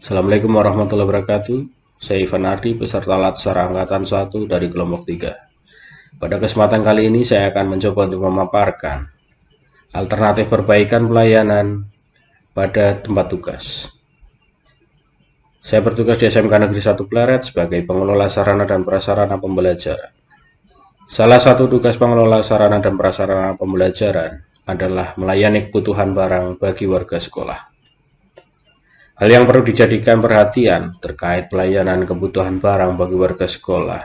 Assalamualaikum warahmatullahi wabarakatuh. Saya Ivan Ardi, peserta Latsar Angkatan 1 dari kelompok 3. Pada kesempatan kali ini saya akan mencoba untuk memaparkan alternatif perbaikan pelayanan pada tempat tugas. Saya bertugas di SMK Negeri 1 Pleret sebagai pengelola sarana dan prasarana pembelajaran. Salah satu tugas pengelola sarana dan prasarana pembelajaran adalah melayani kebutuhan barang bagi warga sekolah. Hal yang perlu dijadikan perhatian terkait pelayanan kebutuhan barang bagi warga sekolah,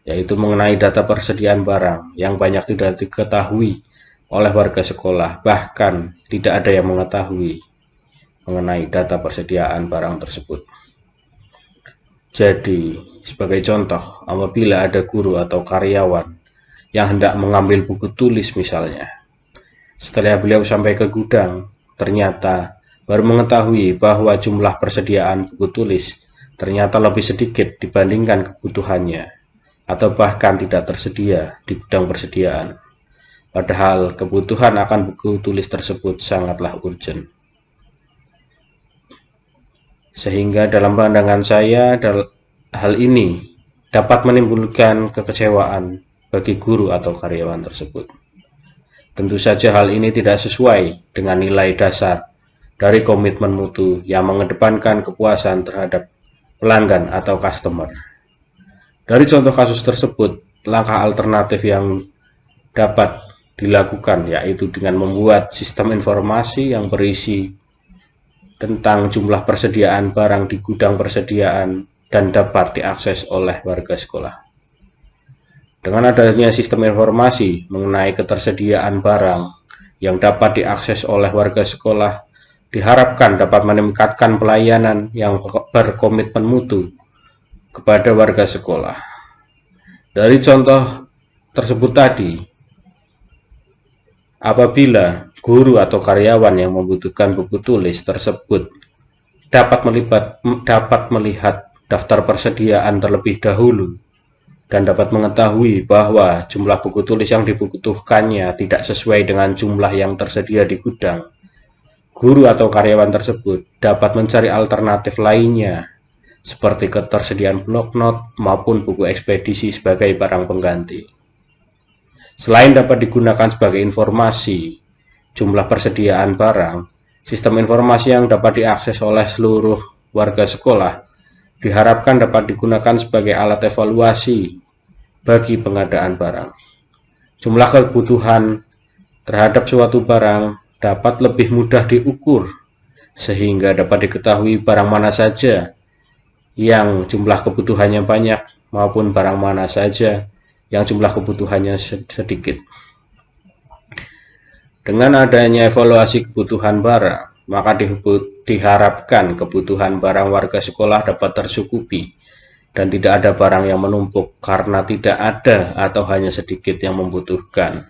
yaitu mengenai data persediaan barang yang banyak tidak diketahui oleh warga sekolah, bahkan tidak ada yang mengetahui mengenai data persediaan barang tersebut. Jadi, sebagai contoh, apabila ada guru atau karyawan yang hendak mengambil buku tulis misalnya, setelah beliau sampai ke gudang, ternyata baru mengetahui bahwa jumlah persediaan buku tulis ternyata lebih sedikit dibandingkan kebutuhannya, atau bahkan tidak tersedia di gudang persediaan. Padahal kebutuhan akan buku tulis tersebut sangatlah urgent. Sehingga dalam pandangan saya, hal ini dapat menimbulkan kekecewaan bagi guru atau karyawan tersebut. Tentu saja hal ini tidak sesuai dengan nilai dasar dari komitmen mutu yang mengedepankan kepuasan terhadap pelanggan atau customer. Dari contoh kasus tersebut, langkah alternatif yang dapat dilakukan yaitu dengan membuat sistem informasi yang berisi tentang jumlah persediaan barang di gudang persediaan dan dapat diakses oleh warga sekolah. Dengan adanya sistem informasi mengenai ketersediaan barang yang dapat diakses oleh warga sekolah, diharapkan dapat meningkatkan pelayanan yang berkomitmen mutu kepada warga sekolah. Dari contoh tersebut tadi, apabila guru atau karyawan yang membutuhkan buku tulis tersebut dapat melihat daftar persediaan terlebih dahulu dan dapat mengetahui bahwa jumlah buku tulis yang dibutuhkannya tidak sesuai dengan jumlah yang tersedia di gudang, guru atau karyawan tersebut dapat mencari alternatif lainnya seperti ketersediaan bloknot maupun buku ekspedisi sebagai barang pengganti. Selain dapat digunakan sebagai informasi jumlah persediaan barang, sistem informasi yang dapat diakses oleh seluruh warga sekolah diharapkan dapat digunakan sebagai alat evaluasi bagi pengadaan barang. Jumlah kebutuhan terhadap suatu barang dapat lebih mudah diukur, sehingga dapat diketahui barang mana saja yang jumlah kebutuhannya banyak maupun barang mana saja yang jumlah kebutuhannya sedikit. Dengan adanya evaluasi kebutuhan barang, maka diharapkan kebutuhan barang warga sekolah dapat tercukupi dan tidak ada barang yang menumpuk karena tidak ada atau hanya sedikit yang membutuhkan.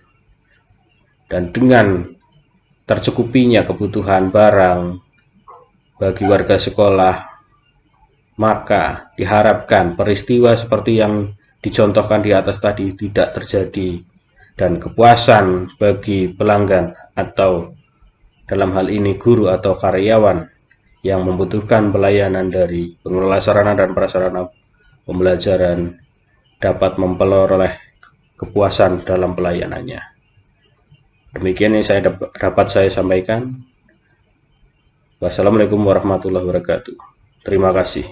Dan dengan tercukupinya kebutuhan barang bagi warga sekolah, maka diharapkan peristiwa seperti yang dicontohkan di atas tadi tidak terjadi dan kepuasan bagi pelanggan atau dalam hal ini guru atau karyawan yang membutuhkan pelayanan dari pengelola sarana dan prasarana pembelajaran dapat memperoleh kepuasan dalam pelayanannya. Demikian yang dapat saya sampaikan. Wassalamualaikum warahmatullahi wabarakatuh. Terima kasih.